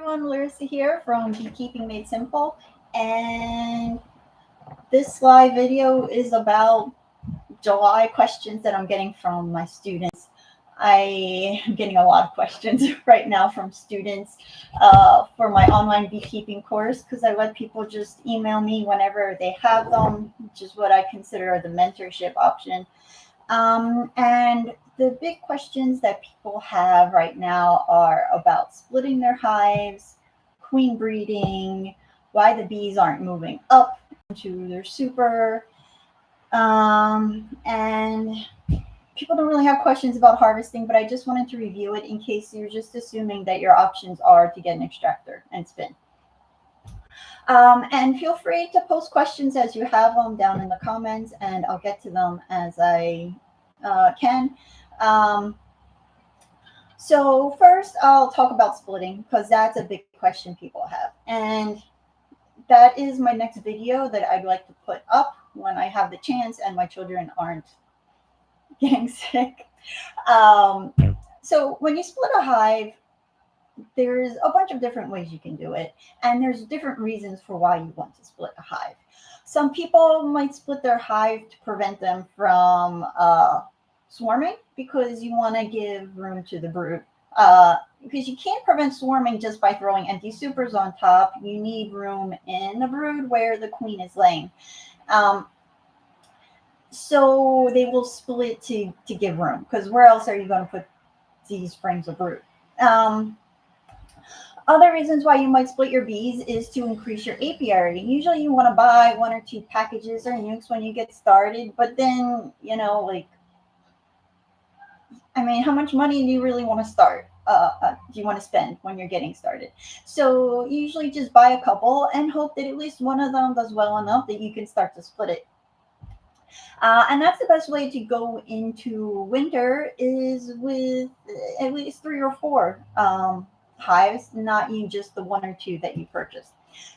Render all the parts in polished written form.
everyone, Larissa here from Beekeeping Made Simple, and this live video is about July questions that I'm getting from my students. I am getting a lot of questions right now from students for my online beekeeping course because I let people just email me whenever they have them, which is what I consider the mentorship option. And the big questions that people have right now are about splitting their hives, queen breeding, why the bees aren't moving up into their super, and people don't really have questions about harvesting, but I just wanted to review it in case you're just assuming that your options are to get an extractor and spin. And feel free to post questions as you have them down in the comments, and I'll get to them as I can. Um, so first, I'll talk about splitting because that's a big question people have. And that is my next video that I'd like to put up when I have the chance and my children aren't getting sick. Um, so when you split a hive, there's a bunch of different ways you can do it, and there's different reasons for why you want to split a hive. Some people might split their hive to prevent them from swarming because you want to give room to the brood. Because you can't prevent swarming just by throwing empty supers on top. You need room in the brood where the queen is laying. So they will split to give room, because where else are you going to put these frames of brood? Other reasons why you might split your bees is to increase your apiary. Usually you want to buy 1 or 2 packages or nukes when you get started, but then, how much money do you really want to do you want to spend when you're getting started? So usually just buy a couple and hope that at least one of them does well enough that you can start to split it. And that's the best way to go into winter, is with at least 3 or 4 hives, not you just the 1 or 2 that you purchased.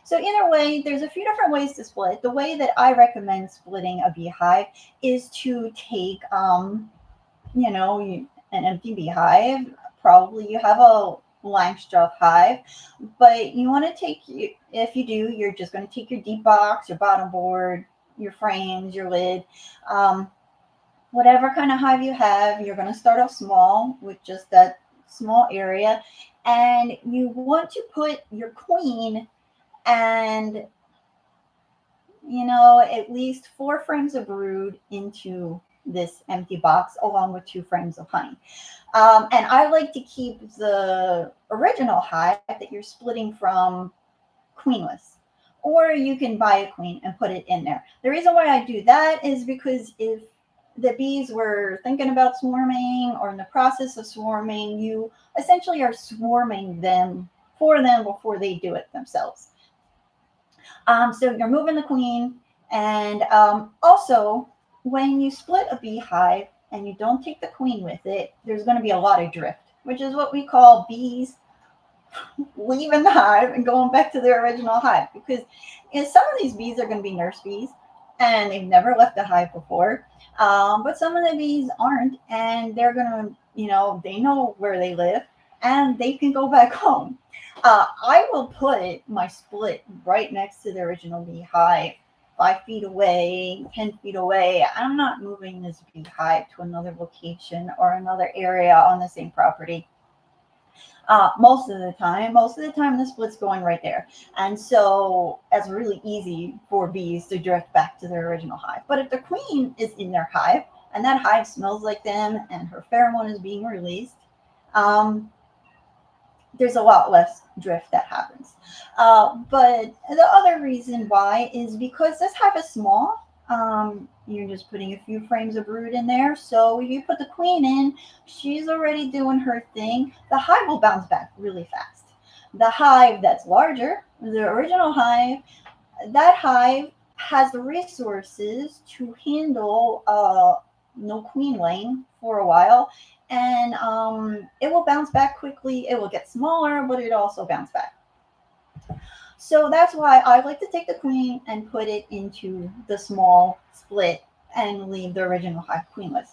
So either way, there's a few different ways to split. The way that I recommend splitting a beehive is to take, an empty beehive. Probably you have a Langstroth hive, but you want to take, if you do, you're just going to take your deep box, your bottom board, your frames, your lid, whatever kind of hive you have. You're going to start off small with just that small area, and you want to put your queen and at least 4 frames of brood into this empty box along with 2 frames of honey. And I like to keep the original hive that you're splitting from queenless, or you can buy a queen and put it in there. The reason why I do that is because if the bees were thinking about swarming or in the process of swarming, you essentially are swarming them for them before they do it themselves. So you're moving the queen, and also when you split a beehive and you don't take the queen with it, there's going to be a lot of drift, which is what we call bees leaving the hive and going back to their original hive, because some of these bees are going to be nurse bees and they've never left the hive before, but some of the bees aren't, and they're going to, they know where they live and they can go back home. I will put my split right next to the original beehive, 5 feet away, 10 feet away. I'm not moving this beehive to another location or another area on the same property. Most of the time the split's going right there, and so it's really easy for bees to drift back to their original hive. But if the queen is in their hive and that hive smells like them and her pheromone is being released, there's a lot less drift that happens. But the other reason why is because this hive is small. You're just putting a few frames of brood in there. So if you put the queen in, she's already doing her thing. The hive will bounce back really fast. The hive that's larger, the original hive, that hive has the resources to handle no queen laying for a while, and it will bounce back quickly. It will get smaller, but it also bounce back. So that's why I like to take the queen and put it into the small split and leave the original hive queenless.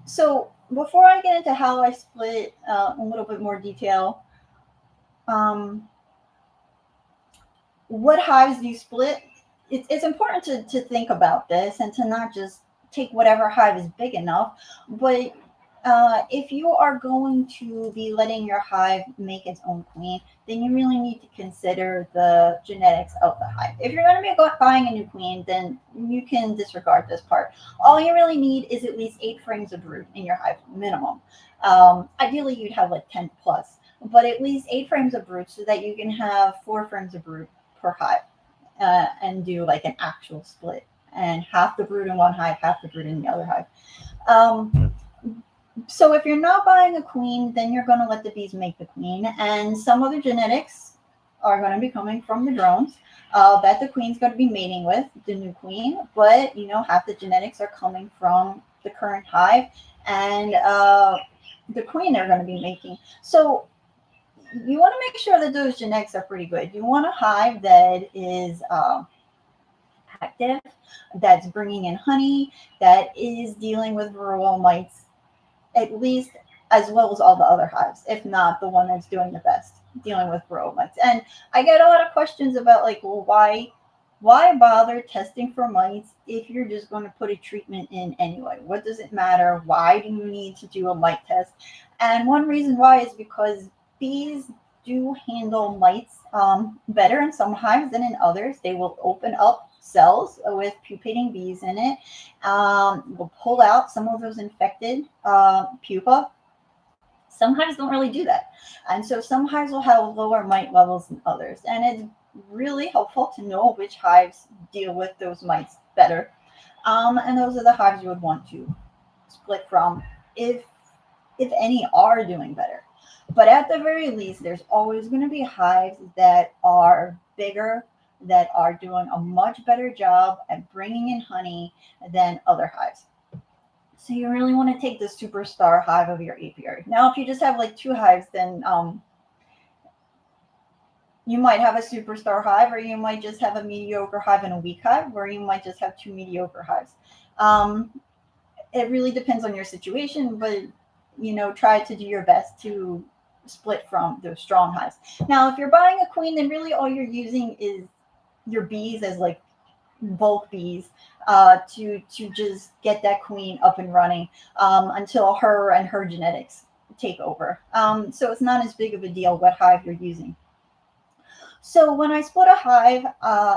So before I get into how I split a little bit more detail, um, what hives do you split? It's important to think about this and to not just take whatever hive is big enough, but if you are going to be letting your hive make its own queen, then you really need to consider the genetics of the hive. If you're going to be buying a new queen, then you can disregard this part. All you really need is at least 8 frames of brood in your hive, minimum. Ideally, you'd have like 10 plus, but at least 8 frames of brood so that you can have 4 frames of brood per hive, and do like an actual split, and half the brood in one hive, half the brood in the other hive. Um, so if you're not buying a queen, then you're going to let the bees make the queen, and some other genetics are going to be coming from the drones that the queen's going to be mating with, the new queen. But half the genetics are coming from the current hive and the queen they're going to be making. So you want to make sure that those genetics are pretty good. You want a hive that is active, that's bringing in honey, that is dealing with varroa mites at least as well as all the other hives, if not the one that's doing the best dealing with varroa mites. And I get a lot of questions about like, well, why bother testing for mites if you're just going to put a treatment in anyway? What does it matter? Why do you need to do a mite test? And one reason why is because bees do handle mites better in some hives than in others. They will open up cells with pupating bees in it. Will pull out some of those infected pupa. Some hives don't really do that. And so some hives will have lower mite levels than others. And it's really helpful to know which hives deal with those mites better. And those are the hives you would want to split from if any are doing better. But at the very least, there's always going to be hives that are bigger, that are doing a much better job at bringing in honey than other hives. So you really want to take the superstar hive of your apiary. Now, if you just have like 2 hives, then you might have a superstar hive, or you might just have a mediocre hive and a weak hive, or you might just have 2 mediocre hives. It really depends on your situation, but try to do your best to split from those strong hives. Now, if you're buying a queen, then really all you're using is your bees as like bulk bees to just get that queen up and running until her and her genetics take over. So it's not as big of a deal what hive you're using. So when I split a hive,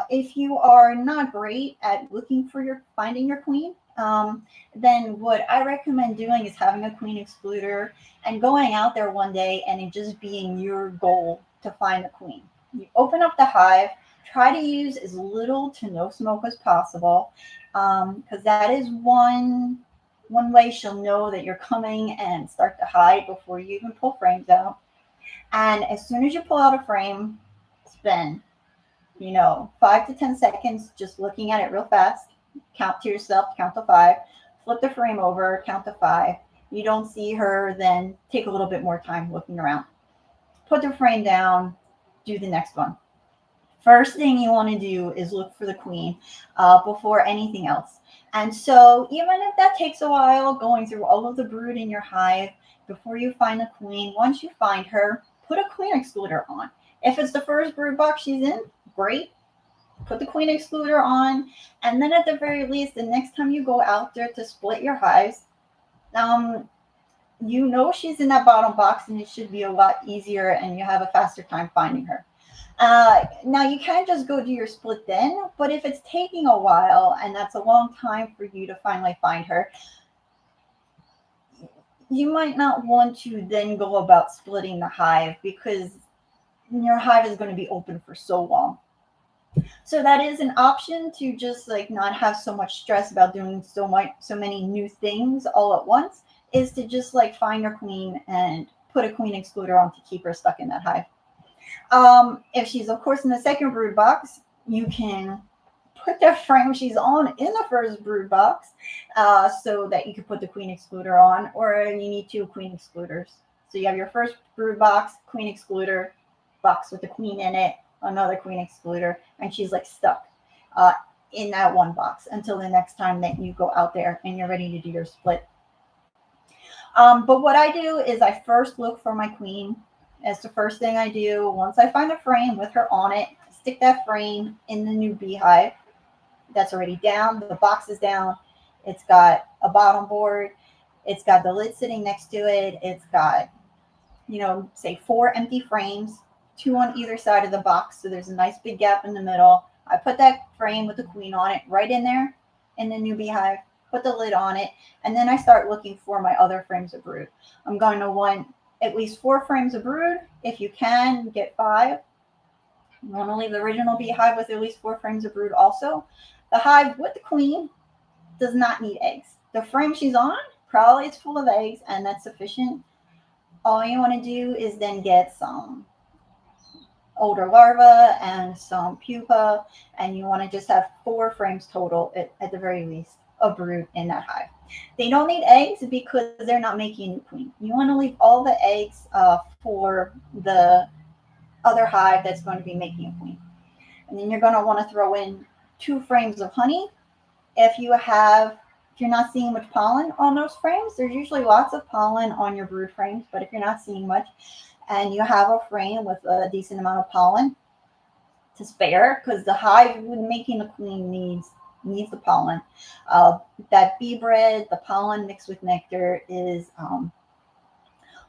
if you are not great at finding your queen, then what I recommend doing is having a queen excluder and going out there one day and it just being your goal to find the queen. You open up the hive, try to use as little to no smoke as possible, because that is one way she'll know that you're coming and start to hide before you even pull frames out. And as soon as you pull out a frame, spend 5 to 10 seconds just looking at it real fast. Count to yourself, count to 5, flip the frame over, count to 5. You don't see her, then take a little bit more time looking around. Put the frame down, do the next one. First thing you want to do is look for the queen before anything else. And so even if that takes a while, going through all of the brood in your hive before you find the queen, once you find her, put a queen excluder on. If it's the first brood box she's in, great. Put the queen excluder on. And then at the very least, the next time you go out there to split your hives, she's in that bottom box and it should be a lot easier and you have a faster time finding her. Now you can't just go do your split then, but if it's taking a while and that's a long time for you to finally find her, you might not want to then go about splitting the hive because your hive is going to be open for so long. So that is an option to just like not have so much stress about doing so many new things all at once, is to just like find your queen and put a queen excluder on to keep her stuck in that hive. If she's of course in the second brood box, you can put the frame she's on in the first brood box so that you can put the queen excluder on, or you need 2 queen excluders. So you have your first brood box, queen excluder, box with the queen in it, another queen excluder, and she's like stuck in that one box until the next time that you go out there and you're ready to do your split. But what I do is I first look for my queen. That's the first thing I do. Once I find a frame with her on it, stick that frame in the new beehive that's already down. The box is down. It's got a bottom board. It's got the lid sitting next to it. It's got, say 4 empty frames, 2 on either side of the box. So there's a nice big gap in the middle. I put that frame with the queen on it right in there in the new beehive, put the lid on it, and then I start looking for my other frames of brood. I'm going to want at least 4 frames of brood. If you can, get 5. You want to leave the original beehive with at least 4 frames of brood also. The hive with the queen does not need eggs. The frame she's on probably is full of eggs, and that's sufficient. All you want to do is then get some older larvae and some pupa, and you want to just have 4 frames total at the very least of brood in that hive. They don't need eggs because they're not making a new queen. You want to leave all the eggs for the other hive that's going to be making a queen. And then you're going to want to throw in 2 frames of honey. If you're not seeing much pollen on those frames, there's usually lots of pollen on your brood frames, but if you're not seeing much and you have a frame with a decent amount of pollen to spare, because the hive when making the queen needs the pollen. That bee bread, the pollen mixed with nectar is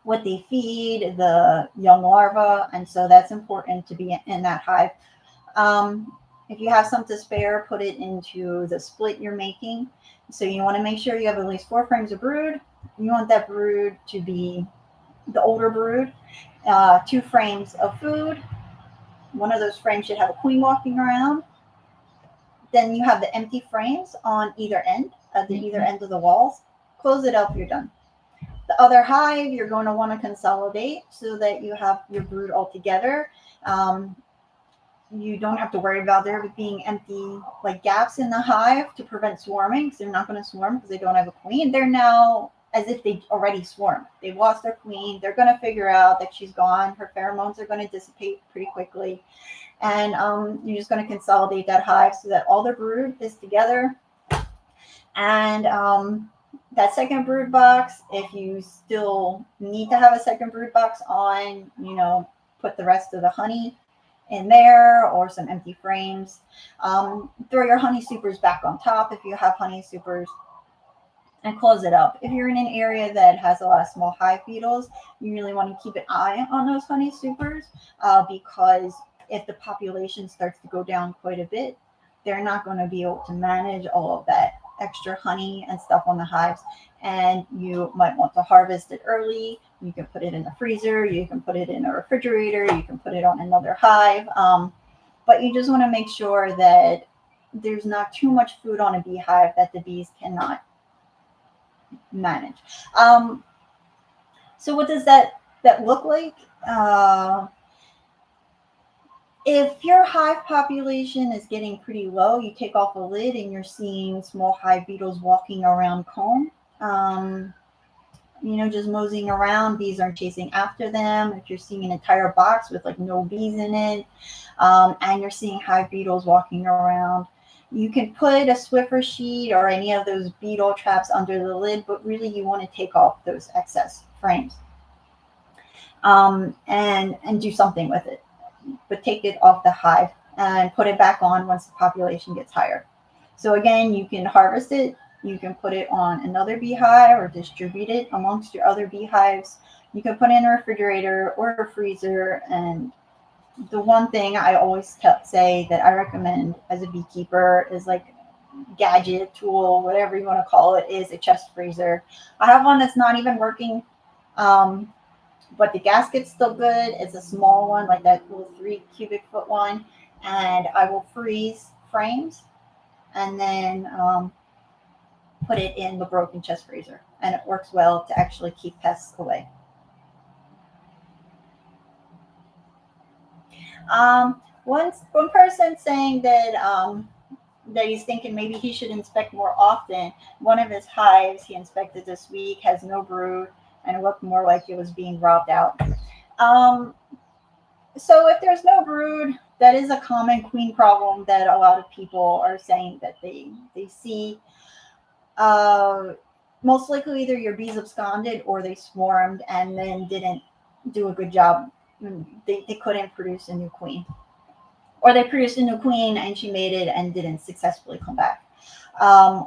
what they feed the young larvae, and so that's important to be in that hive. If you have some to spare, put it into the split you're making. So you want to make sure you have at least 4 frames of brood. You want that brood to be the older brood. 2 frames of food. One of those frames should have a queen walking around. Then you have the empty frames on either end, at the either end of the walls. Close it up, you're done. The other hive, you're going to want to consolidate so that you have your brood all together. You don't have to worry about there being empty like gaps in the hive to prevent swarming, because they're not going to swarm because they don't have a queen. They're now as if they already swarmed. They've lost their queen. They're going to figure out that she's gone. Her pheromones are going to dissipate pretty quickly. And you're just going to consolidate that hive so that all the brood is together. And that second brood box, if you still need to have a second brood box on, put the rest of the honey in there or some empty frames. Throw your honey supers back on top if you have honey supers, and close it up. If you're in an area that has a lot of small hive beetles, you really want to keep an eye on those honey supers because if the population starts to go down quite a bit, they're not going to be able to manage all of that extra honey and stuff on the hives, and you might want to harvest it early. You can put it in the freezer, you can put it in a refrigerator, you can put it on another hive, but you just want to make sure that there's not too much food on a beehive that the bees cannot manage. So what does that look like? If your hive population is getting pretty low, you take off a lid and you're seeing small hive beetles walking around comb, just moseying around. Bees aren't chasing after them. If you're seeing an entire box with like no bees in it, and you're seeing hive beetles walking around, you can put a Swiffer sheet or any of those beetle traps under the lid, but really you want to take off those excess frames and do something with it. But take it off the hive and put it back on once the population gets higher. So again, you can harvest it, you can put it on another beehive or distribute it amongst your other beehives. You can put it in a refrigerator or a freezer. And the one thing I always say that I recommend as a beekeeper is like gadget, tool, whatever you want to call it, is a chest freezer. I have one that's not even working. But the gasket's still good. It's a small one, like that little 3 cubic foot one. And I will freeze frames and then put it in the broken chest freezer. And it works well to actually keep pests away. One person saying that he's thinking maybe he should inspect more often. One of his hives he inspected this week has no brood, and it looked more like it was being robbed out. So if there's no brood, that is a common queen problem that a lot of people are saying that they see. most likely either your bees absconded or they swarmed and then didn't do a good job. They couldn't produce a new queen, or they produced a new queen and she made it and didn't successfully come back,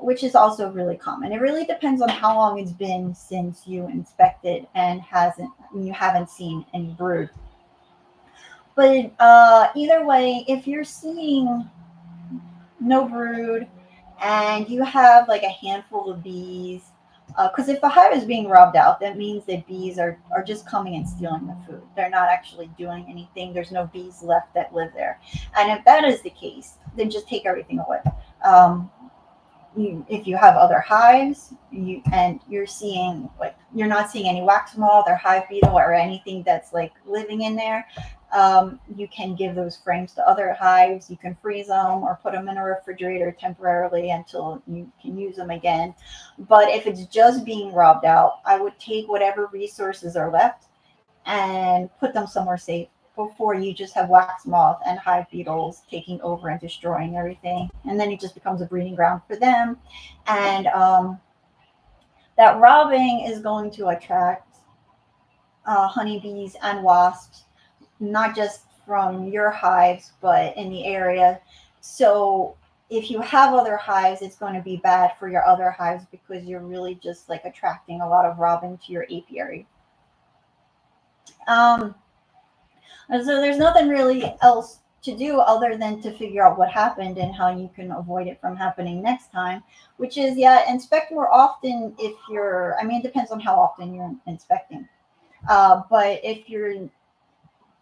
which is also really common. It really depends on how long it's been since you inspected and you haven't seen any brood. But either way, if you're seeing no brood and you have like a handful of bees, because if a hive is being robbed out, that means that bees are just coming and stealing the food. They're not actually doing anything. There's no bees left that live there. And if that is the case, then just take everything away. Um, if you have other hives, you're seeing, like, you're not seeing any wax moth or hive beetle or anything that's like living in there, you can give those frames to other hives. You can freeze them or put them in a refrigerator temporarily until you can use them again. But if it's just being robbed out, I would take whatever resources are left and put them somewhere safe before you just have wax moth and hive beetles taking over and destroying everything. And then it just becomes a breeding ground for them. And that robbing is going to attract honeybees and wasps, not just from your hives, but in the area. So if you have other hives, it's going to be bad for your other hives because you're really just like attracting a lot of robbing to your apiary. Um, And so there's nothing really else to do other than to figure out what happened and how you can avoid it from happening next time, which is, yeah, inspect more often if you're, I mean, it depends on how often you're inspecting. But if you're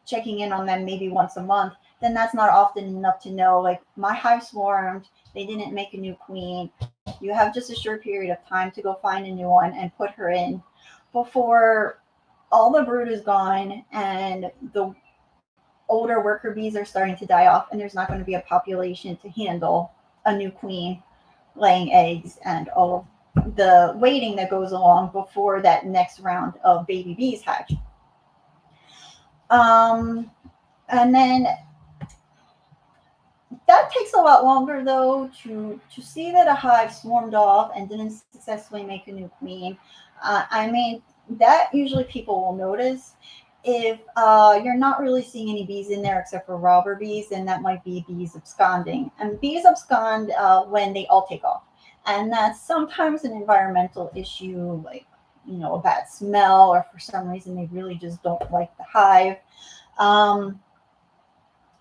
checking in on them maybe once a month, then that's not often enough to know, like, my hive swarmed, they didn't make a new queen. You have just a short period of time to go find a new one and put her in before all the brood is gone and the older worker bees are starting to die off, and there's not going to be a population to handle a new queen laying eggs and all of the waiting that goes along before that next round of baby bees hatch. Um, and then that takes a lot longer though to see that a hive swarmed off and didn't successfully make a new queen. I mean, that usually people will notice. If you're not really seeing any bees in there except for robber bees, then that might be bees absconding. And bees abscond when they all take off, and that's sometimes an environmental issue, like, a bad smell, or for some reason they really just don't like the hive. Um,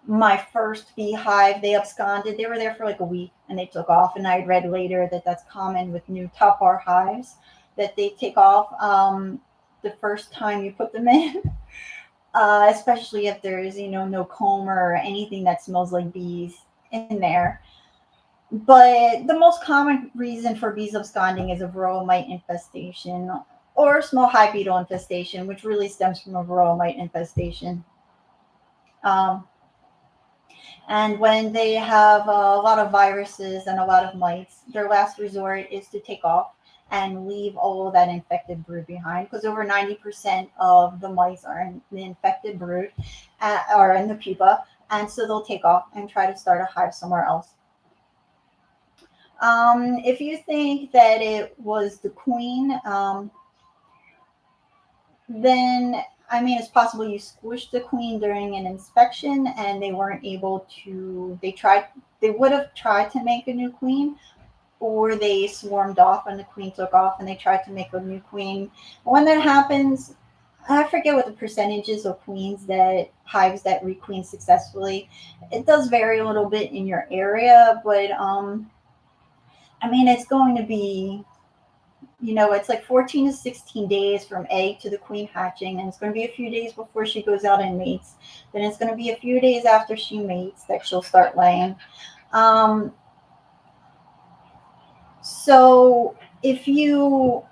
my first beehive, they absconded. They were there for like a week and they took off. And I read later that that's common with new top bar hives, that they take off the first time you put them in, especially if there's, no comb or anything that smells like bees in there. But the most common reason for bees absconding is a varroa mite infestation or small hive beetle infestation, which really stems from a varroa mite infestation. Um, And when they have a lot of viruses and a lot of mites, their last resort is to take off and leave all of that infected brood behind, because over 90% of the mice are in the infected brood, or in the pupa. And so they'll take off and try to start a hive somewhere else. If you think that it was the queen, then, I mean, it's possible you squished the queen during an inspection and they weren't able to, they would have tried to make a new queen, or they swarmed off and the queen took off and they tried to make a new queen. When that happens, I forget what the percentage is of hives that requeen successfully. It does vary a little bit in your area, but I mean, it's going to be, it's like 14 to 16 days from egg to the queen hatching, and it's going to be a few days before she goes out and mates. Then it's going to be a few days after she mates that she'll start laying. Um, so if you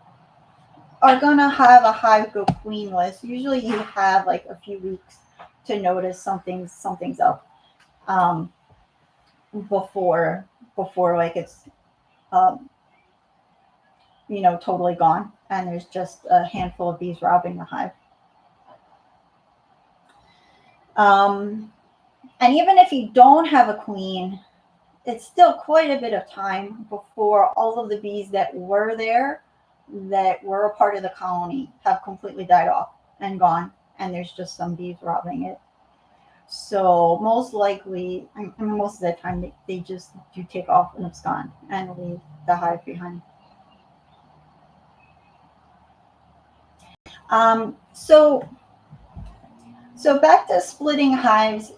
are going to have a hive go queenless, usually you have like a few weeks to notice something's up, um, before like it's um, totally gone and there's just a handful of bees robbing the hive. Um, and even if you don't have a queen, it's still quite a bit of time before all of the bees that were there that were a part of the colony have completely died off and gone, and there's just some bees robbing it. So most likely, I mean, most of the time they just do take off and abscond and leave the hive behind. Um, so so back to splitting hives.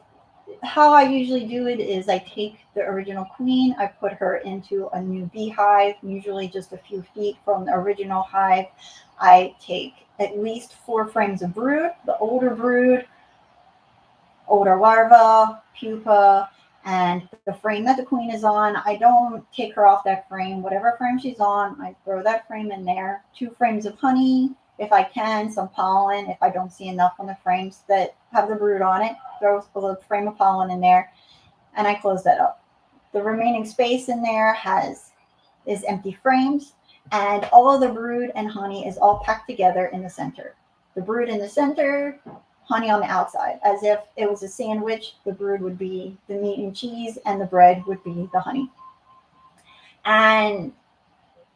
How I usually do it is I take the original queen, I put her into a new beehive, usually just a few feet from the original hive. I take at least 4 frames of brood, the older brood, older larva, pupa, and the frame that the queen is on. I don't take her off that frame. Whatever frame she's on, I throw that frame in there. 2 frames of honey, if I can, some pollen. If I don't see enough on the frames that have the brood on it, throw a frame of pollen in there, and I close that up. The remaining space in there is empty frames, and all of the brood and honey is all packed together in the center. The brood in the center, honey on the outside, as if it was a sandwich. The brood would be the meat and cheese, and the bread would be the honey. And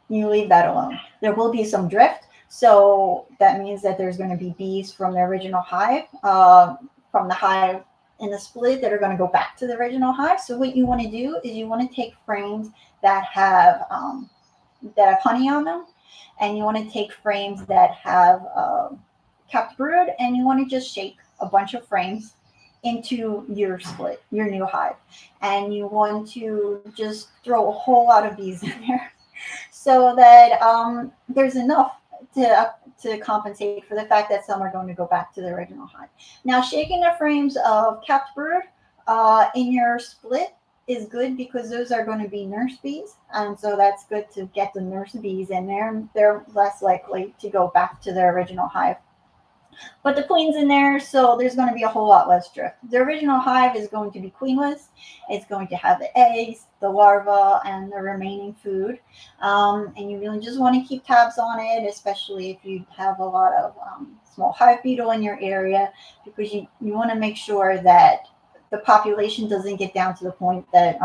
you leave that alone. There will be some drift, so that means that there's going to be bees from the original hive, from the hive in the split, that are going to go back to the original hive. So what you want to do is you want to take frames that have honey on them, and you want to take frames that have capped brood, and you want to just shake a bunch of frames into your split, your new hive, and you want to just throw a whole lot of bees in there so that there's enough to compensate for the fact that some are going to go back to the original hive. Now, shaking the frames of capped brood in your split is good because those are going to be nurse bees, and so that's good to get the nurse bees in there. They're less likely to go back to their original hive. But the queen's in there, so there's going to be a whole lot less drift. The original hive is going to be queenless. It's going to have the eggs, the larva, and the remaining food. And you really just want to keep tabs on it, especially if you have a lot of small hive beetle in your area, because you want to make sure that the population doesn't get down to the point that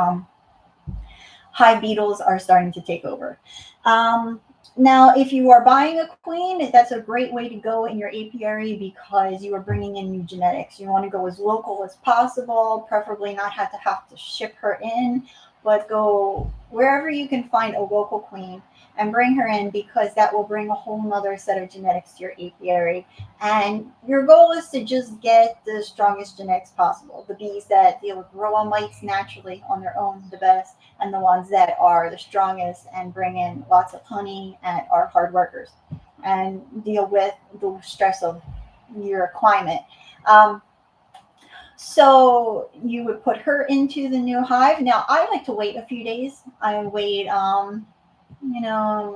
hive beetles are starting to take over. Now, if you are buying a queen, that's a great way to go in your apiary because you are bringing in new genetics. You want to go as local as possible, preferably not have to ship her in, but go wherever you can find a local queen and bring her in, because that will bring a whole nother set of genetics to your apiary. And your goal is to just get the strongest genetics possible. The bees that deal with varroa mites naturally on their own, the best, and the ones that are the strongest and bring in lots of honey and are hard workers and deal with the stress of your climate. So you would put her into the new hive. Now, I like to wait a few days. I wait,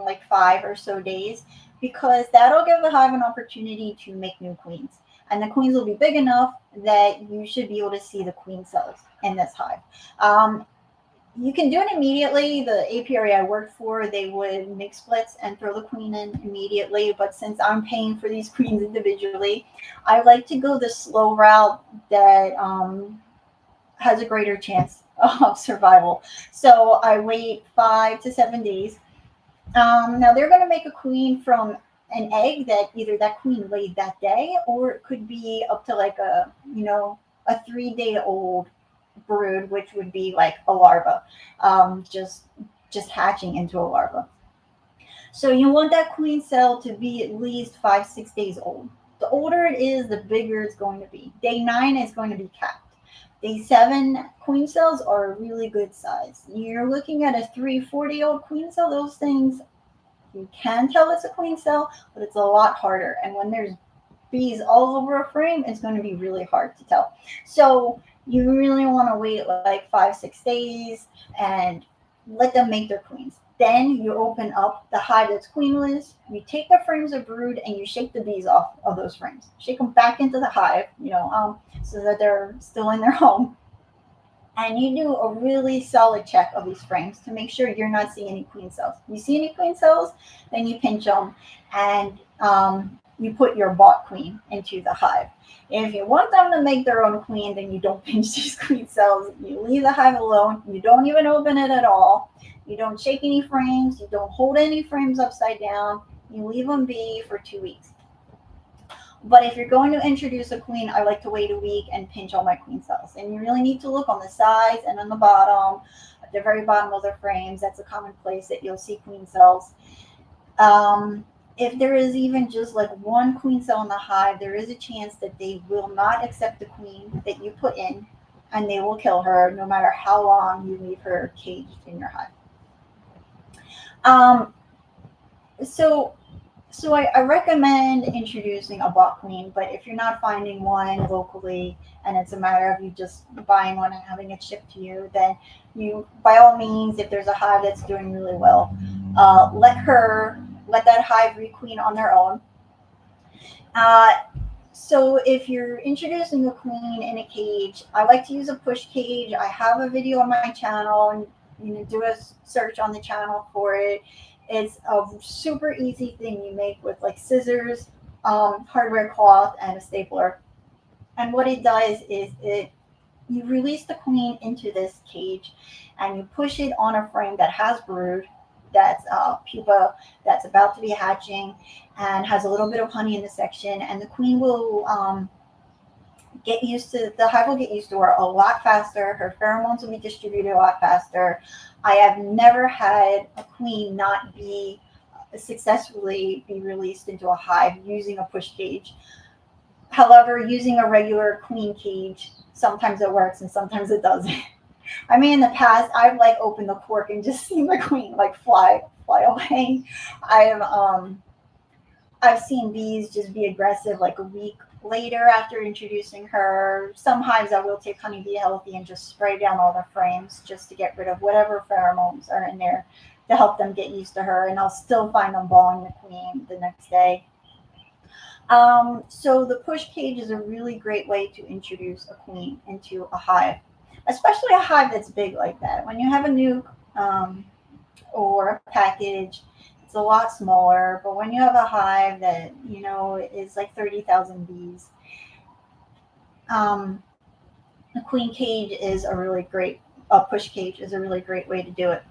like 5 or so days, because that'll give the hive an opportunity to make new queens. And the queens will be big enough that you should be able to see the queen cells in this hive. You can do it immediately. The apiary I worked for, they would make splits and throw the queen in immediately. But since I'm paying for these queens individually, I like to go the slow route that has a greater chance of survival. So I wait 5 to 7 days. Now they're going to make a queen from an egg that either that queen laid that day, or it could be up to like a 3-day-old brood, which would be like a larva, just hatching into a larva. So you want that queen cell to be at least 5-6 days old. The older it is, the bigger it's going to be. Day 9 is going to be capped. Day 7 queen cells are a really good size. You're looking at a 3-4-day-old queen cell. Those things, you can tell it's a queen cell, but it's a lot harder. And when there's bees all over a frame, it's going to be really hard to tell. So you really want to wait like 5-6 days and let them make their queens. Then you open up the hive that's queenless. You take the frames of brood and you shake the bees off of those frames. Shake them back into the hive, so that they're still in their home. And you do a really solid check of these frames to make sure you're not seeing any queen cells. If you see any queen cells, then you pinch them and you put your bought queen into the hive. If you want them to make their own queen, then you don't pinch these queen cells. You leave the hive alone. You don't even open it at all. You don't shake any frames. You don't hold any frames upside down. You leave them be for 2 weeks. But if you're going to introduce a queen, I like to wait a week and pinch all my queen cells. And you really need to look on the sides and on the bottom, at the very bottom of the frames. That's a common place that you'll see queen cells. Um, if there is even just like one queen cell in the hive, there is a chance that they will not accept the queen that you put in, and they will kill her no matter how long you leave her caged in your hive. Um, so I recommend introducing a bot queen, but if you're not finding one locally and it's a matter of you just buying one and having it shipped to you, then you, by all means, if there's a hive that's doing really well, let that hive requeen on their own. Uh, so if you're introducing a queen in a cage, I like to use a push cage. I have a video on my channel, and do a search on the channel for it. It's a super easy thing you make with like scissors, hardware cloth, and a stapler. And what it does is you release the queen into this cage, and you push it on a frame that has brood, that's pupa, that's about to be hatching, and has a little bit of honey in the section. And the queen will the hive will get used to her a lot faster. Her pheromones will be distributed a lot faster. I have never had a queen not be successfully be released into a hive using a push cage. However, using a regular queen cage, sometimes it works and sometimes it doesn't. I mean, in the past, I've like opened the cork and just seen the queen like fly away. I've I've seen bees just be aggressive like a week later after introducing her. Some hives I will take honeybee healthy and just spray down all the frames just to get rid of whatever pheromones are in there to help them get used to her, and I'll still find them balling the queen the next day. So the push cage is a really great way to introduce a queen into a hive, especially a hive that's big like that. When you have a nuke or a package, it's a lot smaller. But when you have a hive that is like 30,000 bees, um, a queen cage is a push cage is a really great way to do it.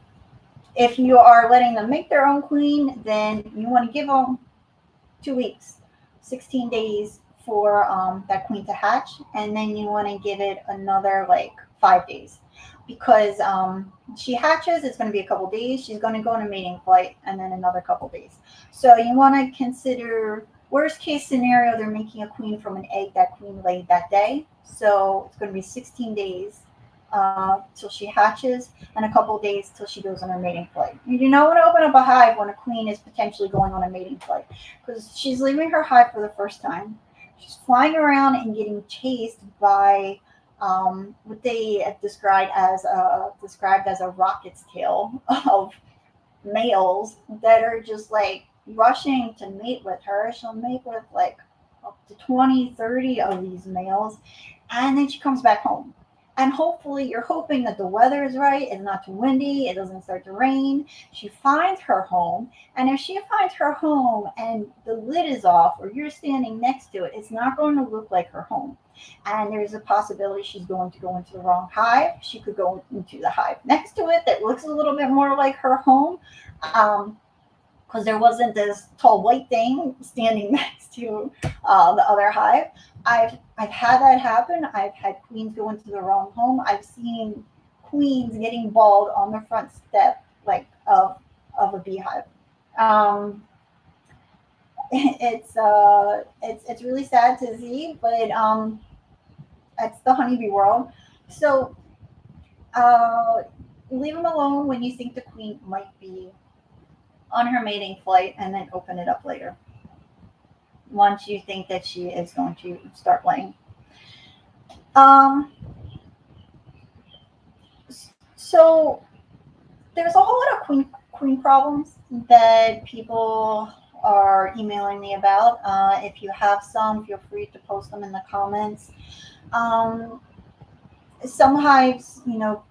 If you are letting them make their own queen, then you want to give them 2 weeks, 16 days for that queen to hatch, and then you want to give it another like 5 days, because she hatches. It's going to be a couple days. She's going to go on a mating flight, and then another couple days. So you want to consider worst case scenario. They're making a queen from an egg that queen laid that day, so it's going to be 16 days till she hatches, and a couple days till she goes on her mating flight. You do not want to open up a hive when a queen is potentially going on a mating flight, because she's leaving her hive for the first time. She's flying around and getting chased by what they have described as a rocket's tail of males that are just like rushing to mate with her. She'll mate with like up to 20, 30 of these males, and then she comes back home. And hopefully, you're hoping that the weather is right, it's not too windy, it doesn't start to rain. She finds her home, and if she finds her home and the lid is off or you're standing next to it, it's not going to look like her home. And there's a possibility she's going to go into the wrong hive. She could go into the hive next to it that looks a little bit more like her home. Because there wasn't this tall white thing standing next to the other hive. I've had that happen. I've had queens go into the wrong home. I've seen queens getting bald on the front step like of a beehive. Um, it's really sad to see, but it's the honeybee world. So uh, leave them alone when you think the queen might be on her mating flight, and then open it up later once you think that she is going to start laying. Um, so there's a whole lot of queen problems that people are emailing me about. If you have some, feel free to post them in the comments. Um, some hives, go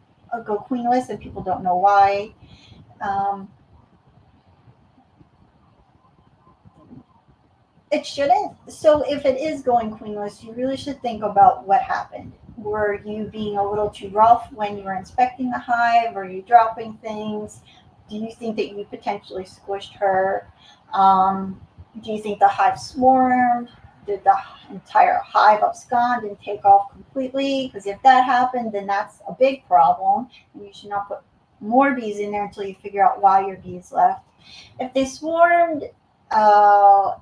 queenless, and people don't know why. Um, It shouldn't. So if it is going queenless, you really should think about what happened. Were you being a little too rough when you were inspecting the hive? Were you dropping things? Do you think that you potentially squished her? Um, do you think the hive swarmed? Did the entire hive abscond and take off completely? Because if that happened, then that's a big problem, and you should not put more bees in there until you figure out why your bees left. If they swarmed, uh,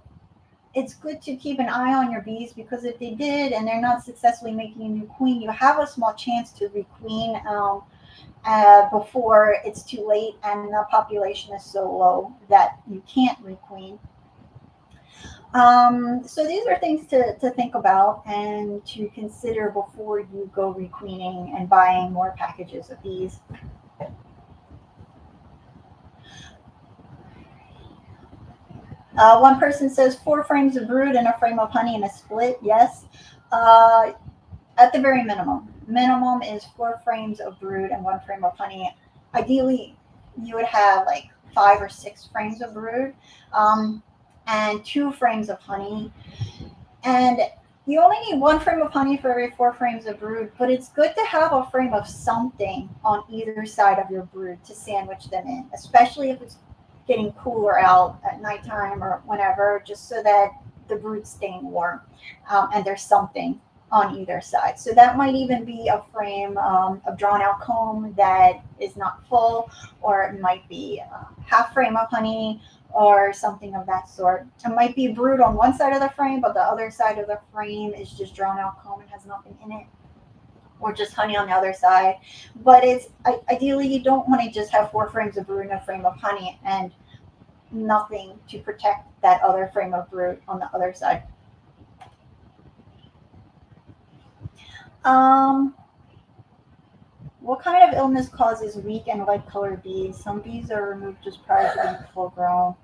it's good to keep an eye on your bees, because if they did and they're not successfully making a new queen, you have a small chance to requeen before it's too late and the population is so low that you can't requeen. So these are things to think about and to consider before you go requeening and buying more packages of bees. One person says 4 frames of brood and a frame of honey and a split. Yes. Uh, at the very minimum. Minimum is 4 frames of brood and 1 frame of honey. Ideally, you would have like 5 or 6 frames of brood, um, and 2 frames of honey. And you only need 1 frame of honey for every 4 frames of brood, but it's good to have a frame of something on either side of your brood to sandwich them in, especially if it's getting cooler out at nighttime or whenever, just so that the brood's staying warm, and there's something on either side. So that might even be a frame of drawn out comb that is not full, or it might be a half frame of honey or something of that sort. It might be brood on one side of the frame, but the other side of the frame is just drawn out comb and has nothing in it, or just honey on the other side. But it's ideally you don't want to just have 4 frames of brood and a frame of honey and nothing to protect that other frame of brood on the other side. Um, what kind of illness causes weak and light colored bees? Some bees are removed just prior to being full grown,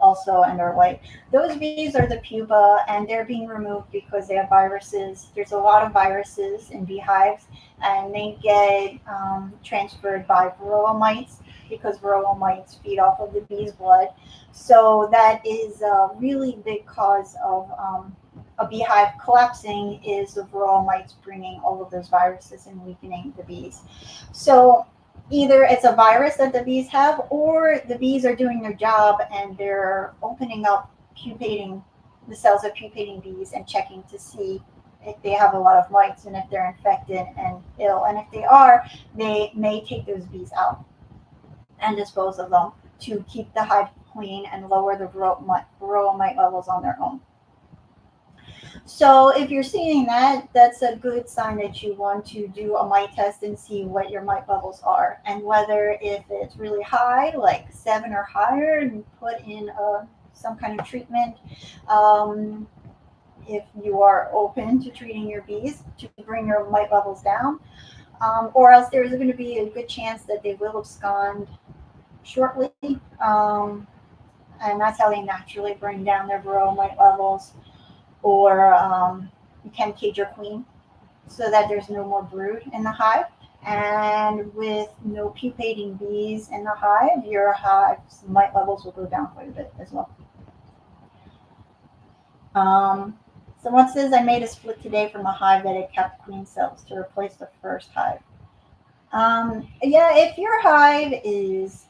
also, and are white. Those bees are the pupa, and they're being removed because they have viruses. There's a lot of viruses in beehives, and they get transferred by varroa mites, because varroa mites feed off of the bee's blood. So that is a really big cause of a beehive collapsing, is the varroa mites bringing all of those viruses and weakening the bees. So either it's a virus that the bees have, or the bees are doing their job and they're opening up pupating the cells of pupating bees and checking to see if they have a lot of mites and if they're infected and ill. And if they are, they may take those bees out and dispose of them to keep the hive clean and lower the varroa mite levels on their own. So if you're seeing that, that's a good sign that you want to do a mite test and see what your mite levels are, and whether, if it's really high, like 7 or higher, and put in some kind of treatment. Um, if you are open to treating your bees to bring your mite levels down, or else there's going to be a good chance that they will abscond shortly, and that's how they naturally bring down their varroa mite levels. Or you can cage your queen so that there's no more brood in the hive. And with no pupating bees in the hive, your hive's mite levels will go down quite a bit as well. Someone says, I made a split today from a hive that had kept queen cells to replace the first hive. Yeah, if your hive is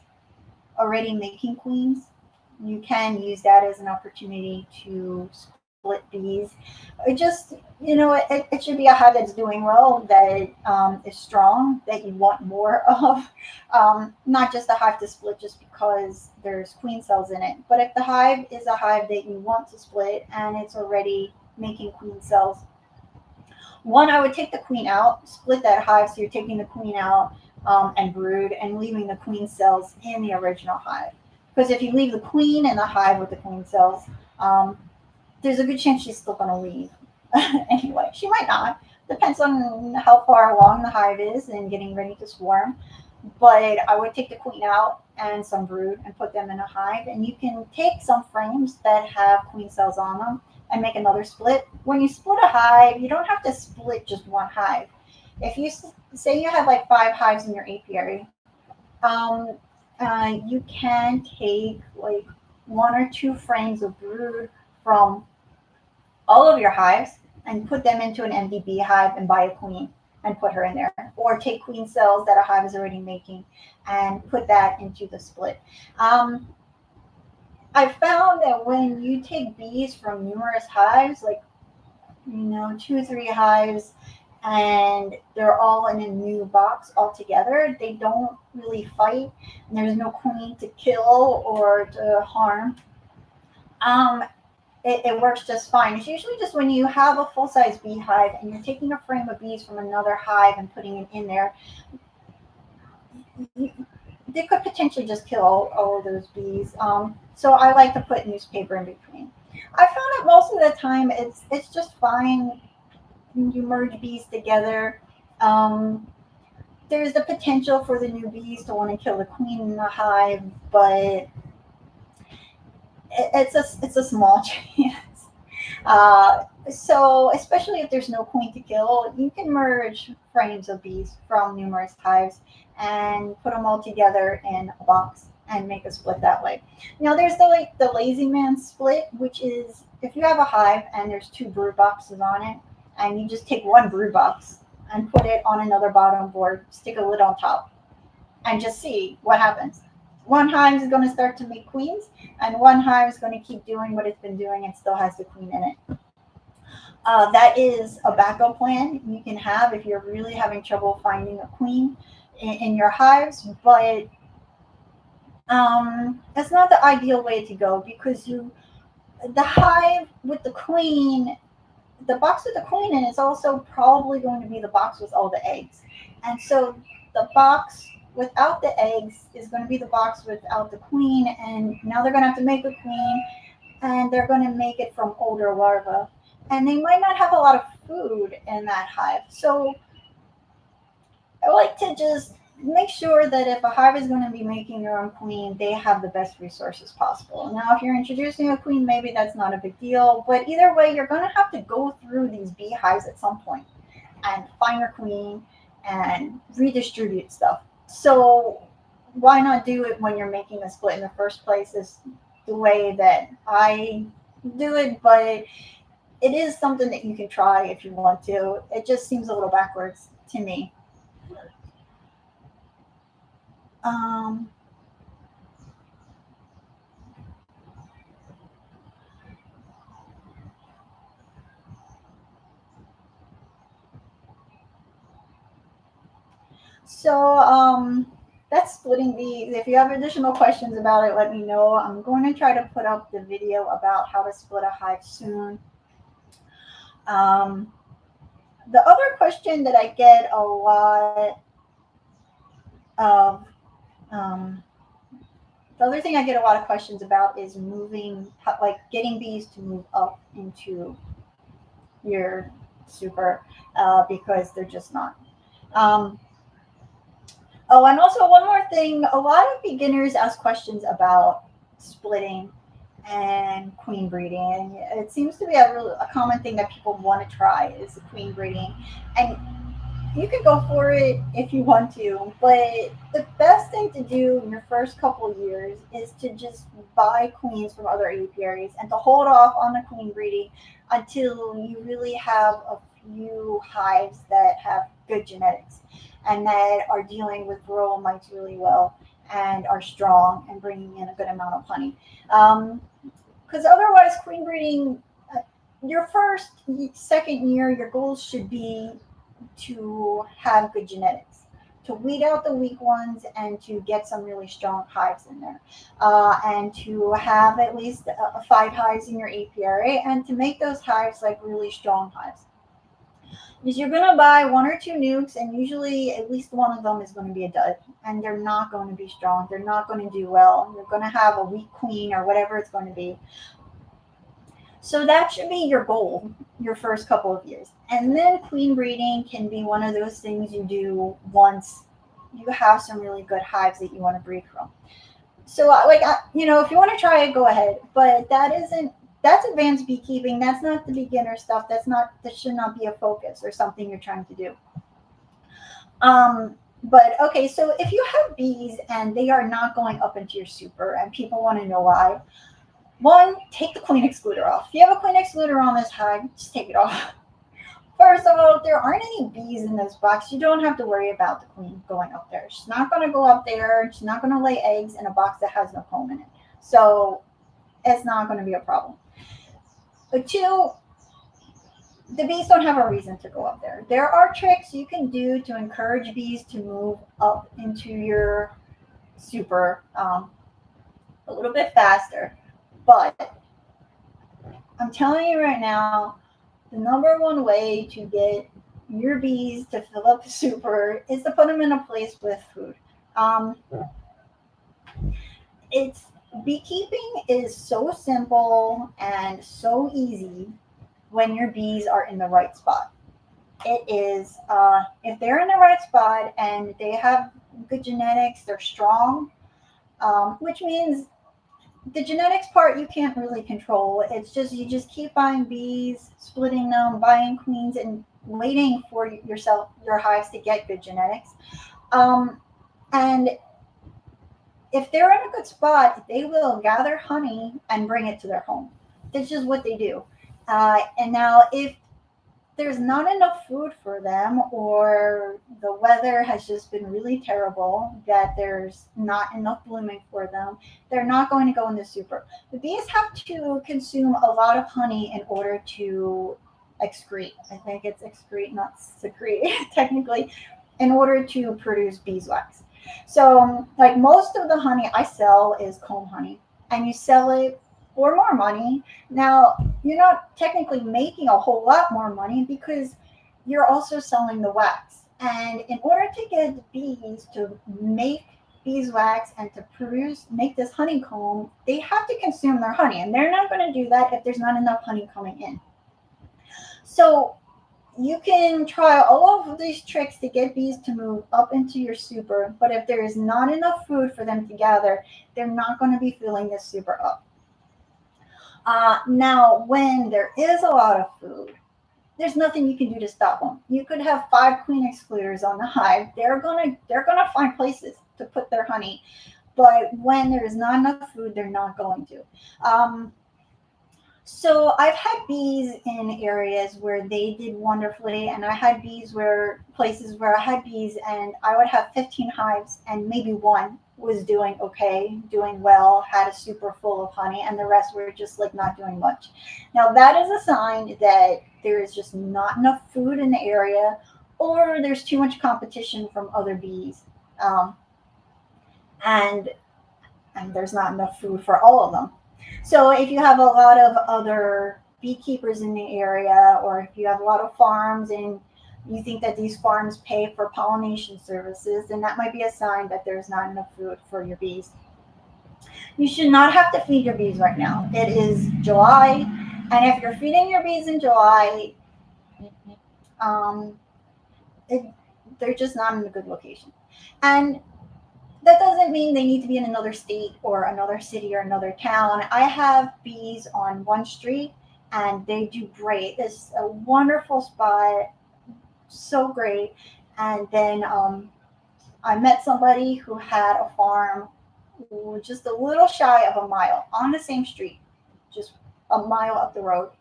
already making queens, you can use that as an opportunity to split bees. It just, it should be a hive that's doing well, that is strong, that you want more of. Not just a hive to split just because there's queen cells in it. But if the hive is a hive that you want to split and it's already making queen cells, one, I would take the queen out, split that hive, so you're taking the queen out, and brood, and leaving the queen cells in the original hive. Because if you leave the queen in the hive with the queen cells, there's a good chance she's still going to leave. Anyway, she might not. Depends on how far along the hive is and getting ready to swarm. But I would take the queen out and some brood and put them in a hive. And you can take some frames that have queen cells on them and make another split. When you split a hive, you don't have to split just one hive. If you say you have like 5 hives in your apiary, you can take like 1 or 2 frames of brood from all of your hives and put them into an empty beehive and buy a queen. and put her in there, or take queen cells that a hive is already making and put that into the split. Um, I found that when you take bees from numerous hives, like, 2 or 3 hives, and they're all in a new box all together, they don't really fight, and there's no queen to kill or to harm. Um, it works just fine. It's usually just when you have a full size beehive and you're taking a frame of bees from another hive and putting it in there, they could potentially just kill all of those bees. So I like to put newspaper in between. I found that most of the time it's just fine. You merge bees together. Um, there's the potential for the new bees to want to kill the queen in the hive, but it's a small chance. So, especially if there's no queen to kill, you can merge frames of bees from numerous hives and put them all together in a box and make a split that way. Now, there's the lazy man split, which is if you have a hive and there's 2 brood boxes on it, and you just take one brood box and put it on another bottom board, stick a lid on top, and just see what happens. One hive is going to start to make queens, and one hive is going to keep doing what it's been doing and still has the queen in it. That is a backup plan you can have if you're really having trouble finding a queen in your hives, but that's not the ideal way to go because the hive with the queen, the box with the queen in is also probably going to be the box with all the eggs, and so the box without the eggs is going to be the box without the queen, and now they're going to have to make a queen, and they're going to make it from older larvae, and they might not have a lot of food in that hive. So I like to just make sure that if a hive is going to be making their own queen, they have the best resources possible. Now, if you're introducing a queen, maybe that's not a big deal, but either way, you're going to have to go through these beehives at some point and find your queen and redistribute stuff. So why not do it when you're making a split in the first place? Is the way that I do it, but it is something that you can try if you want to. It just seems a little backwards to me. Um, so that's splitting bees. If you have additional questions about it, let me know. I'm going to try to put up the video about how to split a hive soon. Um, the other question that I get a lot of, um, the other thing I get a lot of questions about is moving, like getting bees to move up into your super because they're just not. Um, Oh, and also one more thing. A lot of beginners ask questions about splitting and queen breeding. It seems to be a common thing that people want to try is queen breeding. And you can go for it if you want to, but the best thing to do in your first couple of years is to just buy queens from other apiaries and to hold off on the queen breeding until you really have a few hives that have good genetics and that are dealing with varroa mites really well and are strong and bringing in a good amount of honey. Because otherwise, queen breeding, your first, second year, your goals should be to have good genetics, to weed out the weak ones, and to get some really strong hives in there, and to have at least 5 hives in your apiary, and to make those hives like really strong hives. Because you're going to buy 1 or 2 nukes, and usually at least one of them is going to be a dud, and they're not going to be strong. They're not going to do well. You're going to have a weak queen or whatever it's going to be. So that should be your goal, your first couple of years. And then queen breeding can be one of those things you do once you have some really good hives that you want to breed from. So, if you want to try it, go ahead. But that's advanced beekeeping. That's not the beginner stuff. That should not be a focus or something you're trying to do. But okay, so if you have bees and they are not going up into your super and people want to know why, one, take the queen excluder off. If you have a queen excluder on this hive, just take it off. First of all, if there aren't any bees in this box, you don't have to worry about the queen going up there. She's not going to go up there. She's not going to lay eggs in a box that has no comb in it. So it's not going to be a problem. But two, the bees don't have a reason to go up there. There are tricks you can do to encourage bees to move up into your super a little bit faster. But I'm telling you right now, the number one way to get your bees to fill up the super is to put them in a place with food. Um, it's beekeeping is so simple and so easy when your bees are in the right spot. It is if they're in the right spot and they have good genetics, they're strong, which means the genetics part you can't really control. It's just you just keep buying bees, splitting them, buying queens, and waiting for your hives to get good genetics. Um, and if they're in a good spot, they will gather honey and bring it to their home. That's just what they do. And now, if there's not enough food for them, or the weather has just been really terrible that there's not enough blooming for them, they're not going to go in the super. The bees have to consume a lot of honey in order to excrete. I think it's excrete, not secrete, technically, in order to produce beeswax. So, like most of the honey I sell is comb honey, and you sell it for more money. Now, you're not technically making a whole lot more money because you're also selling the wax. And in order to get bees to make beeswax and to make this honeycomb, they have to consume their honey. And they're not going to do that if there's not enough honey coming in. So you can try all of these tricks to get bees to move up into your super, but if there is not enough food for them to gather, they're not going to be filling this super up. Now, when there is a lot of food, there's nothing you can do to stop them. You could have 5 queen excluders on the hive. They're gonna find places to put their honey, but when there is not enough food, they're not going to. Um, so I've had bees in areas where they did wonderfully, and I had bees where places where I had bees, and I would have 15 hives, and maybe one was doing okay, doing well, had a super full of honey, and the rest were just like not doing much. Now that is a sign that there is just not enough food in the area, or there's too much competition from other bees, um, and and there's not enough food for all of them. So if you have a lot of other beekeepers in the area, or if you have a lot of farms and you think that these farms pay for pollination services, then that might be a sign that there's not enough food for your bees. You should not have to feed your bees right now. It is July, and if you're feeding your bees in July, um, it, they're just not in a good location. And that doesn't mean they need to be in another state or another city or another town. I have bees on one street and they do great. It's a wonderful spot, so great. And then I met somebody who had a farm just a little shy of a mile on the same street, just a mile up the road.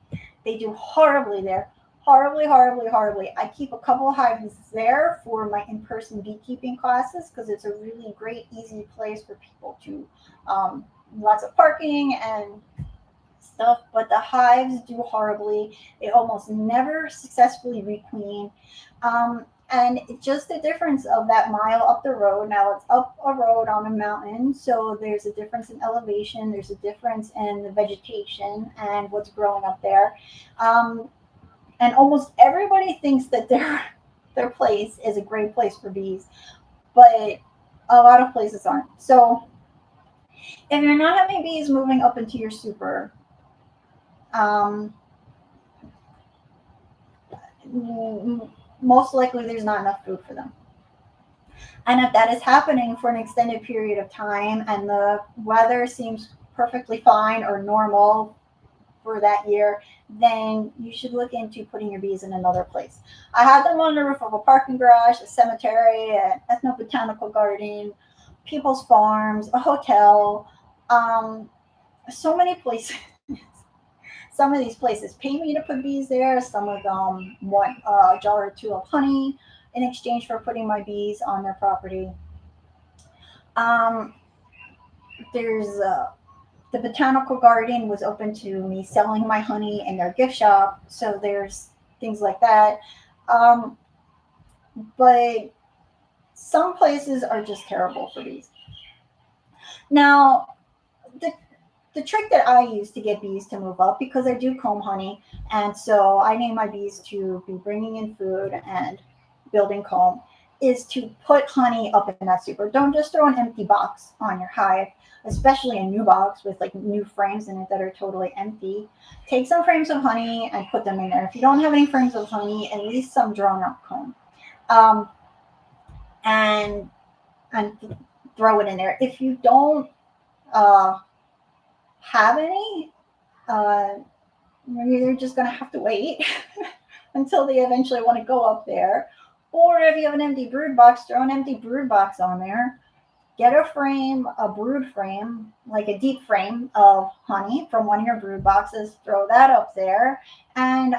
They do horribly there. Horribly, horribly, horribly. I keep a couple of hives there for my in person beekeeping classes because it's a really great, easy place for people to, lots of parking and stuff. But the hives do horribly. They almost never successfully requeen. And it's just the difference of that mile up the road. Now it's up a road on a mountain, so there's a difference in elevation. There's a difference in the vegetation and what's growing up there. Um, and almost everybody thinks that their place is a great place for bees, but a lot of places aren't. So if you're not having bees moving up into your super, um, most likely there's not enough food for them. And if that is happening for an extended period of time and the weather seems perfectly fine or normal for that year, then you should look into putting your bees in another place. I had them on the roof of a parking garage, a cemetery, an ethnobotanical garden, people's farms, a hotel, um, so many places. Some of these places pay me to put bees there. Some of them want a jar or two of honey in exchange for putting my bees on their property. Um, there's the botanical garden was open to me selling my honey in their gift shop. So there's things like that. Um, but some places are just terrible for bees. Now, the the trick that I use to get bees to move up, because I do comb honey, and so I need my bees to be bringing in food and building comb, is to put honey up in that super. Don't just throw an empty box on your hive, especially a new box with like new frames in it that are totally empty. Take some frames of honey and put them in there. If you don't have any frames of honey, at least some drawn out comb. Um, and and throw it in there. If you don't uh, have any, uh, you're just going to have to wait until they eventually want to go up there. Or if you have an empty brood box, throw an empty brood box on there. Get a frame, a brood frame, like a deep frame of honey from one of your brood boxes. Throw that up there, and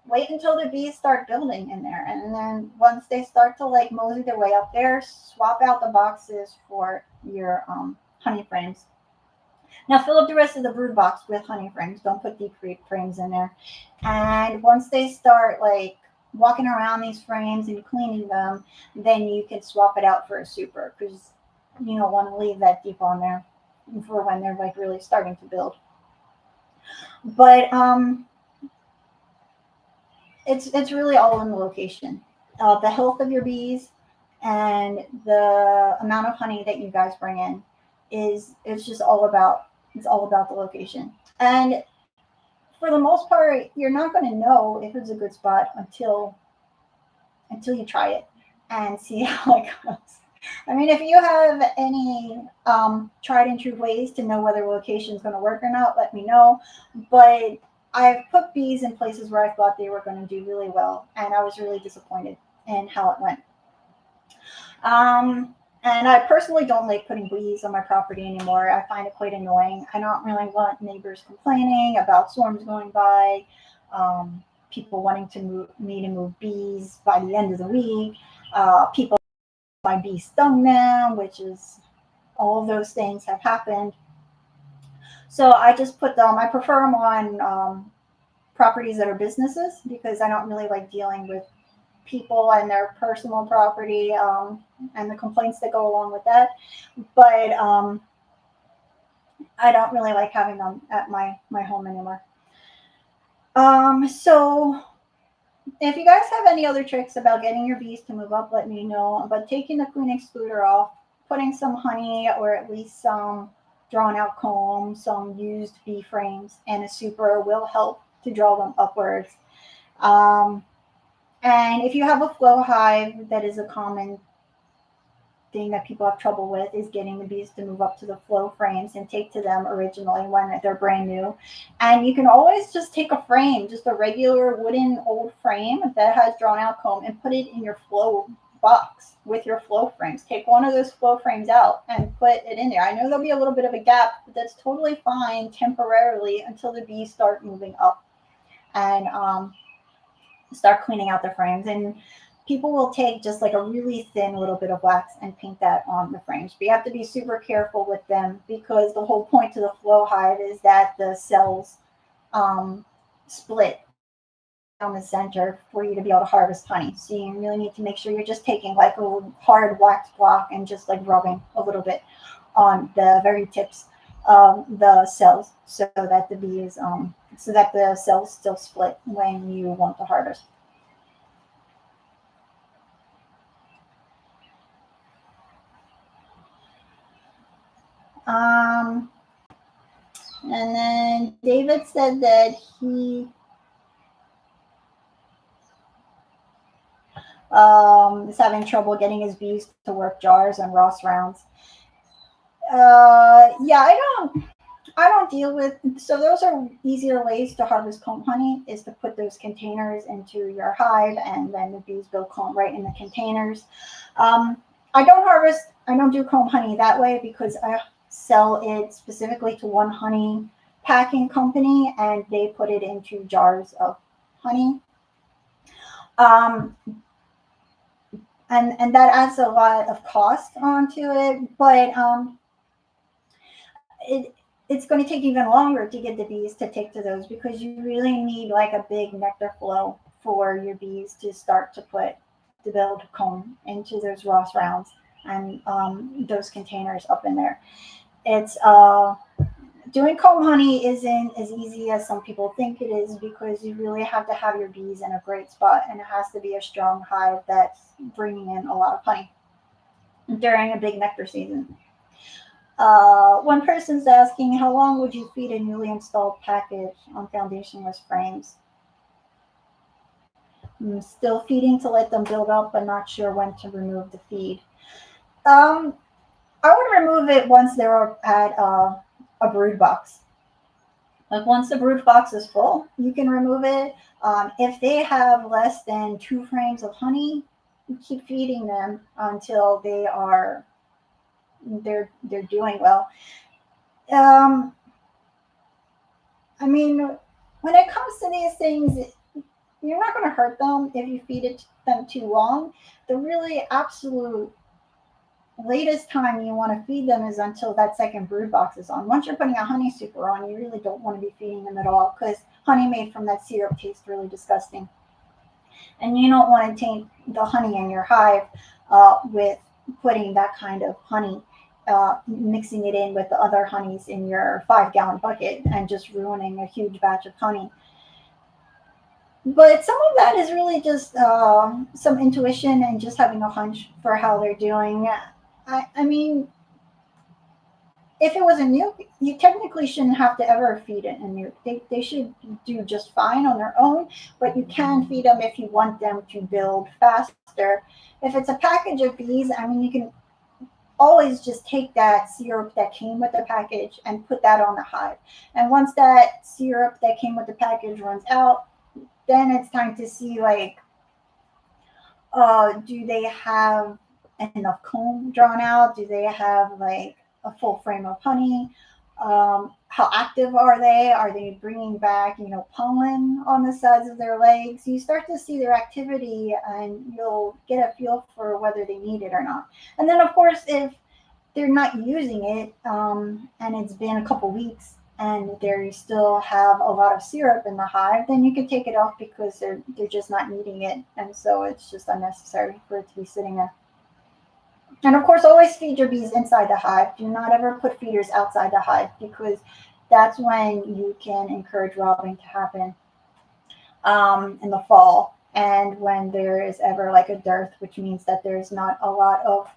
wait until the bees start building in there. And then once they start to like mosey their way up there, swap out the boxes for your honey frames. Now fill up the rest of the brood box with honey frames. Don't put deep frames in there. And once they start like walking around these frames and cleaning them, then you can swap it out for a super, because you don't want to leave that deep on there for when they're like really starting to build. But it's really all in the location, the health of your bees, and the amount of honey that you guys bring in is it's just all about it's all about the location. And for the most part, you're not going to know if it's a good spot until you try it and see how it goes. I mean, if you have any tried and true ways to know whether a location is going to work or not, let me know. But I've put bees in places where I thought they were going to do really well, and I was really disappointed in how it went. And I personally don't like putting bees on my property anymore. I find it quite annoying. I don't really want neighbors complaining about storms going by, people wanting to me to move bees by the end of the week, people my bee stung them, which is all of those things have happened. So I just put them. I prefer them on properties that are businesses, because I don't really like dealing with people and their personal property, and the complaints that go along with that. But I don't really like having them at my home anymore. So if you guys have any other tricks about getting your bees to move up, let me know. But taking the queen excluder off, putting some honey or at least some drawn out comb, some used bee frames, and a super will help to draw them upwards. Um, and if you have a flow hive, that is a common thing that people have trouble with, is getting the bees to move up to the flow frames and take to them originally when they're brand new. And you can always just take a frame, just a regular wooden old frame that has drawn out comb, and put it in your flow box with your flow frames. Take one of those flow frames out and put it in there. I know there'll be a little bit of a gap, but that's totally fine temporarily until the bees start moving up and start cleaning out the frames. And people will take just like a really thin little bit of wax and paint that on the frames. But you have to be super careful with them, because the whole point to the flow hive is that the cells split down the center for you to be able to harvest honey. So you really need to make sure you're just taking like a hard wax block and just like rubbing a little bit on the very tips of the cells, so that the bees so that the cells still split when you want to harvest. Um, and then David said that he is having trouble getting his bees to work jars and Ross rounds. Yeah, I don't deal with, so those are easier ways to harvest comb honey, is to put those containers into your hive, and then the bees build comb right in the containers. I don't do comb honey that way, because I sell it specifically to one honey packing company, and they put it into jars of honey. Um, and that adds a lot of cost onto it, but it it's going to take even longer to get the bees to take to those, because you really need like a big nectar flow for your bees to start to build comb into those Ross rounds and those containers up in there. It's doing comb honey isn't as easy as some people think it is, because you really have to have your bees in a great spot, and it has to be a strong hive that's bringing in a lot of honey during a big nectar season. One person's asking, how long would you feed a newly installed package on foundationless frames? I'm still feeding to let them build up, but not sure when to remove the feed. Um, I would remove it once they're at a brood box. Like once the brood box is full, you can remove it. If they have less than 2 frames of honey, you keep feeding them until they're doing well. Um, I mean, when it comes to these things, you're not going to hurt them if you feed it them too long. The really absolute latest time you want to feed them is until that second brood box is on. Once you're putting a honey super on, you really don't want to be feeding them at all, because honey made from that syrup tastes really disgusting. And you don't want to taint the honey in your hive with putting that kind of honey, mixing it in with the other honeys in your 5 gallon bucket and just ruining a huge batch of honey. But some of that is really just some intuition and just having a hunch for how they're doing. I mean, if it was a nuke, you technically shouldn't have to ever feed it a nuke. They should do just fine on their own, but you can feed them if you want them to build faster. If it's a package of bees, I mean, you can always just take that syrup that came with the package and put that on the hive. And once that syrup that came with the package runs out, then it's time to see like, do they have enough comb drawn out? Do they have like a full frame of honey? How active are they? Are they bringing back, pollen on the sides of their legs? You start to see their activity, and you'll get a feel for whether they need it or not. And then, of course, if they're not using it, and it's been a couple weeks, and they still have a lot of syrup in the hive, then you can take it off, because they're just not needing it, and so it's just unnecessary for it to be sitting there. And of course, always feed your bees inside the hive. Do not ever put feeders outside the hive, because that's when you can encourage robbing to happen in the fall, and when there is ever like a dearth, which means that there's not a lot of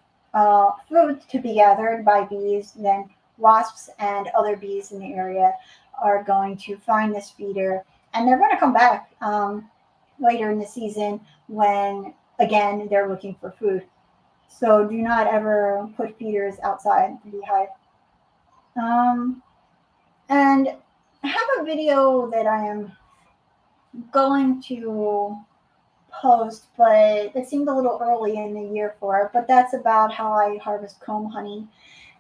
food to be gathered by bees. Then wasps and other bees in the area are going to find this feeder, and they're going to come back later in the season when, again, they're looking for food. So do not ever put feeders outside the beehive. And I have a video that I am going to post, but it seemed a little early in the year for it. But that's about how I harvest comb honey.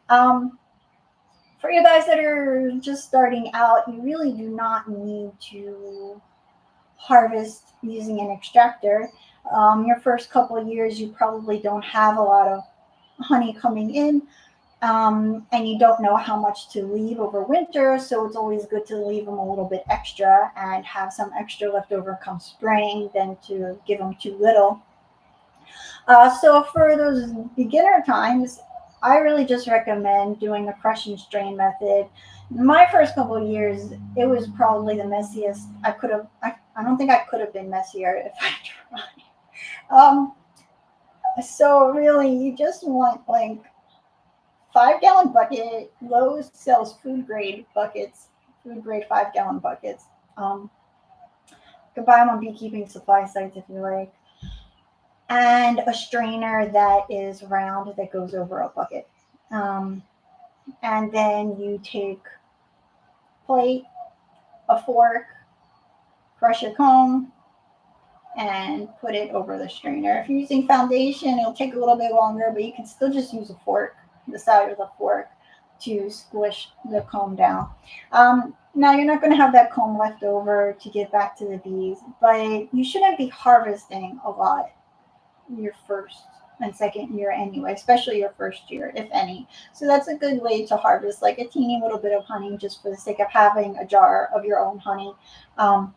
For you guys that are just starting out, you really do not need to harvest using an extractor. Your first couple of years, you probably don't have a lot of honey coming in, and you don't know how much to leave over winter, so it's always good to leave them a little bit extra and have some extra left over come spring than to give them too little. So for those beginner times, I really just recommend doing the crush and strain method. My first couple of years, it was probably the messiest I could have. I don't think I could have been messier if I tried. So really, you just want like 5 gallon bucket. Lowe's sells food grade buckets, food grade 5 gallon buckets. You can buy them on beekeeping supply sites if you like. And a strainer that is round that goes over a bucket. And then you take a plate, a fork, crush your comb, and put it over the strainer. If you're using foundation, it'll take a little bit longer, but you can still just use a fork, the side of the fork, to squish the comb down. Now, you're not going to have that comb left over to give back to the bees, but you shouldn't be harvesting a lot your first and second year anyway, especially your first year, if any. So that's a good way to harvest like a teeny little bit of honey just for the sake of having a jar of your own honey. Um,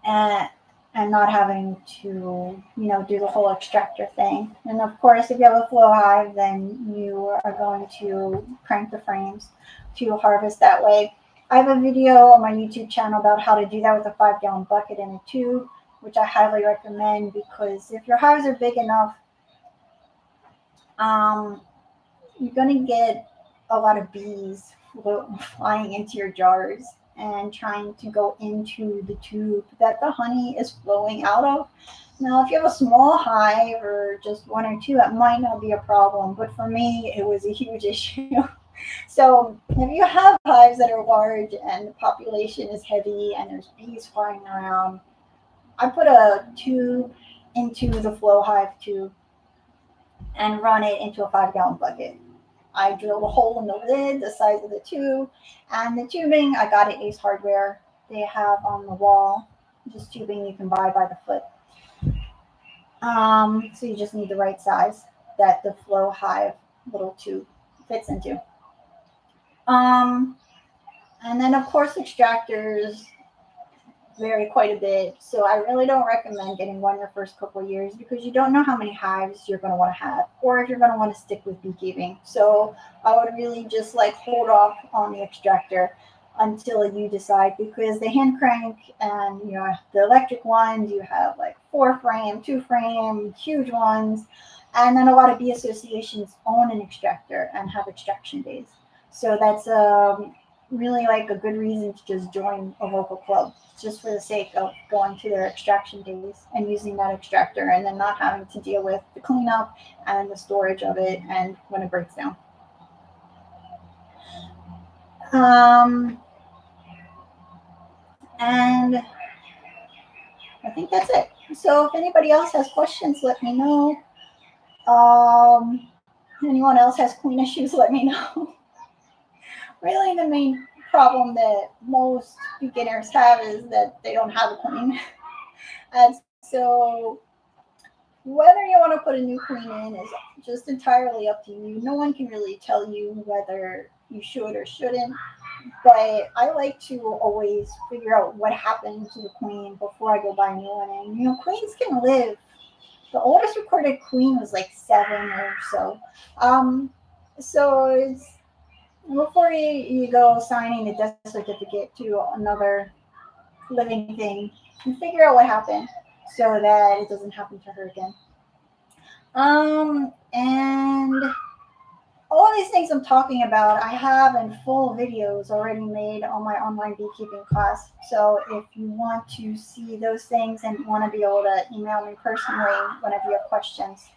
and not having to, do the whole extractor thing. And of course, if you have a flow hive, then you are going to crank the frames to harvest that way. I have a video on my YouTube channel about how to do that with a 5-gallon bucket and a tube, which I highly recommend, because if your hives are big enough, um, you're going to get a lot of bees flying into your jars and trying to go into the tube that the honey is flowing out of. Now, if you have a small hive or just one or two, it might not be a problem, but for me, it was a huge issue. So if you have hives that are large and the population is heavy and there's bees flying around, I put a tube into the flow hive tube and run it into a 5-gallon bucket. I drilled a hole in the lid, the size of the tube, and the tubing I got at Ace Hardware. They have on the wall just tubing you can buy by the foot. So you just need the right size that the flow hive little tube fits into. And then of course extractors vary quite a bit. So I really don't recommend getting one your first couple of years because you don't know how many hives you're going to want to have or if you're going to want to stick with beekeeping. So I would really just like hold off on the extractor until you decide, because the hand crank and the electric ones, you have like 4-frame, 2-frame, huge ones. And then a lot of bee associations own an extractor and have extraction days. So that's really like a good reason to just join a local club, just for the sake of going to their extraction days and using that extractor and then not having to deal with the cleanup and the storage of it and when it breaks down. And I think that's it. So if anybody else has questions, let me know. Anyone else has queen issues, let me know. Really, the main problem that most beginners have is that they don't have a queen. And so whether you want to put a new queen in is just entirely up to you. No one can really tell you whether you should or shouldn't. But I like to always figure out what happened to the queen before I go buy a new one. And queens can live. The oldest recorded queen was like 7 or so. So it's before you go signing a death certificate to another living thing, you figure out what happened so that it doesn't happen to her again. And all these things I'm talking about, I have in full videos already made on my online beekeeping class. So if you want to see those things and want to be able to email me personally whenever you have questions,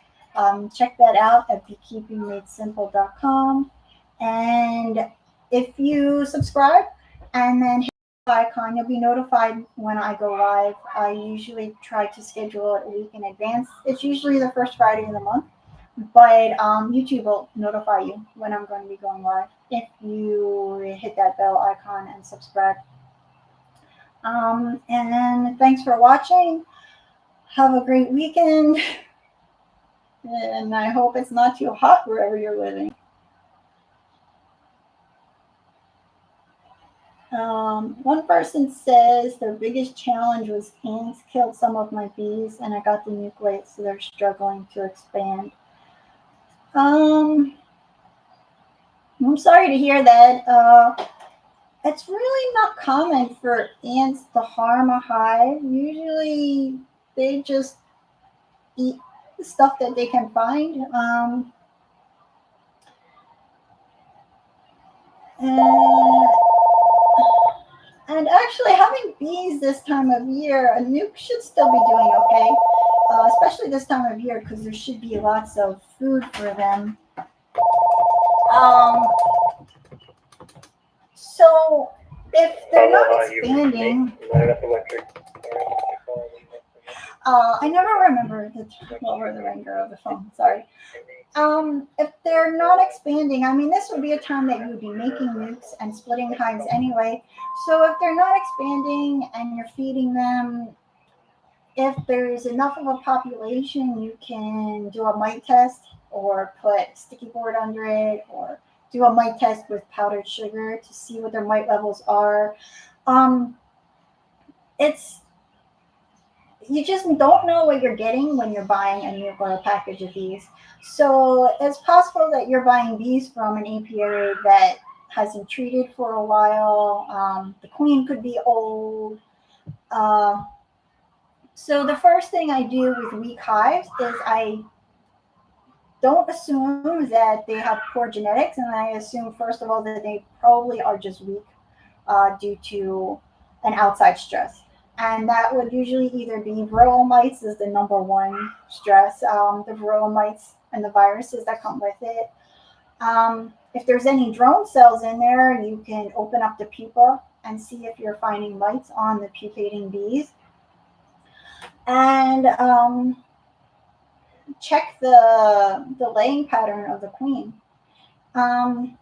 check that out at beekeepingmadesimple.com. And if you subscribe and then hit the icon, you'll be notified when I go live. I usually try to schedule it a week in advance. It's usually the first Friday of the month. But YouTube will notify you when I'm going to be going live if you hit that bell icon and subscribe. And thanks for watching. Have a great weekend. And I hope it's not too hot wherever you're living. One person says their biggest challenge was ants killed some of my bees and I got the nucleate, so they're struggling to expand. I'm sorry to hear that. It's really not common for ants to harm a hive. Usually they just eat the stuff that they can find. And actually having bees this time of year, a nuke should still be doing okay. Especially this time of year because there should be lots of food for them. So if they're not expanding, I never remember the lower the ringer of the phone. Sorry. If they're not expanding, I mean, this would be a time that you would be making nukes and splitting hives anyway. So if they're not expanding and you're feeding them, if there's enough of a population, you can do a mite test or put sticky board under it or do a mite test with powdered sugar to see what their mite levels are. Um, it's you just don't know what you're getting when you're buying a nuke or a package of bees. So it's possible that you're buying bees from an apiary that hasn't treated for a while. The queen could be old. Uh, so the first thing I do with weak hives is I don't assume that they have poor genetics, and I assume first of all that they probably are just weak due to an outside stress. And that would usually either be varroa mites is the number one stress, the varroa mites and the viruses that come with it. If there's any drone cells in there, you can open up the pupa and see if you're finding mites on the pupating bees. And check the laying pattern of the queen. Um,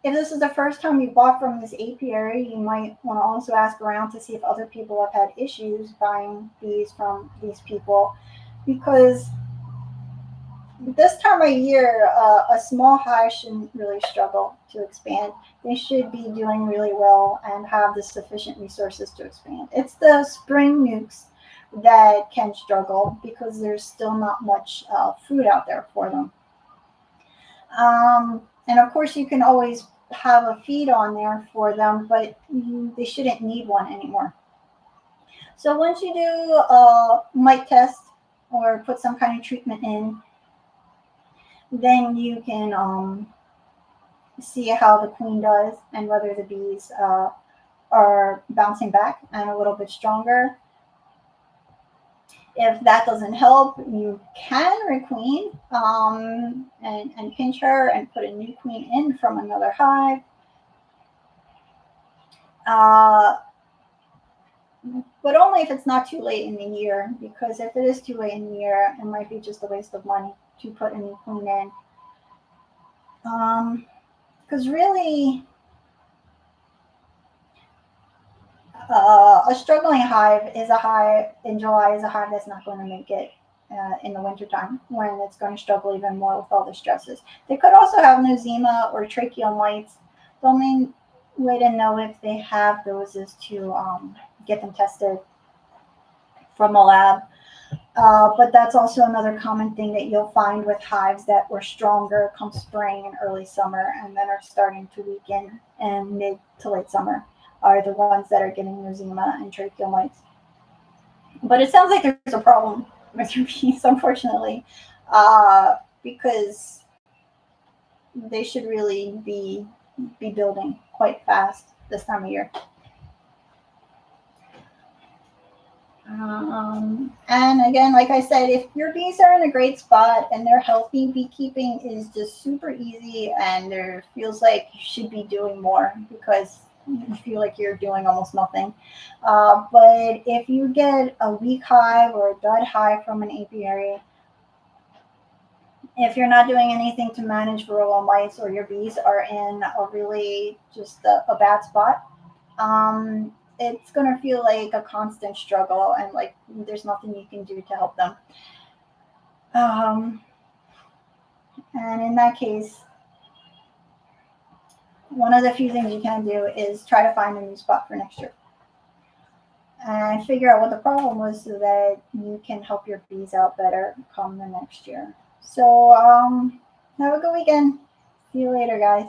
if this is the first time you bought from this apiary, you might want to also ask around to see if other people have had issues buying bees from these people, because this time of year, a small hive shouldn't really struggle to expand. They should be doing really well and have the sufficient resources to expand. It's the spring nukes that can struggle because there's still not much food out there for them. And of course, you can always have a feed on there for them, but they shouldn't need one anymore. So once you do a mite test or put some kind of treatment in, then you can see how the queen does and whether the bees are bouncing back and a little bit stronger. If that doesn't help, you can requeen and pinch her and put a new queen in from another hive. Uh, but only if it's not too late in the year, because if it is too late in the year, it might be just a waste of money to put a new queen in. Because really, a struggling hive is a hive in July is a hive that's not going to make it in the wintertime when it's going to struggle even more with all the stresses. They could also have nosema or tracheal mites. The only way to know if they have those is to get them tested from a lab. But that's also another common thing that you'll find with hives that were stronger come spring and early summer and then are starting to weaken in mid to late summer are the ones that are getting nosema and tracheal mites. But it sounds like there's a problem with your bees, unfortunately, because they should really be building quite fast this time of year. And again, like I said, if your bees are in a great spot and they're healthy, beekeeping is just super easy, and there feels like you should be doing more because you feel like you're doing almost nothing. But if you get a weak hive or a dud hive from an apiary, if you're not doing anything to manage varroa mites or your bees are in a really just a bad spot, it's going to feel like a constant struggle and like there's nothing you can do to help them. And in that case, one of the few things you can do is try to find a new spot for next year and figure out what the problem was so that you can help your bees out better come the next year. So have a good weekend. See you later, guys.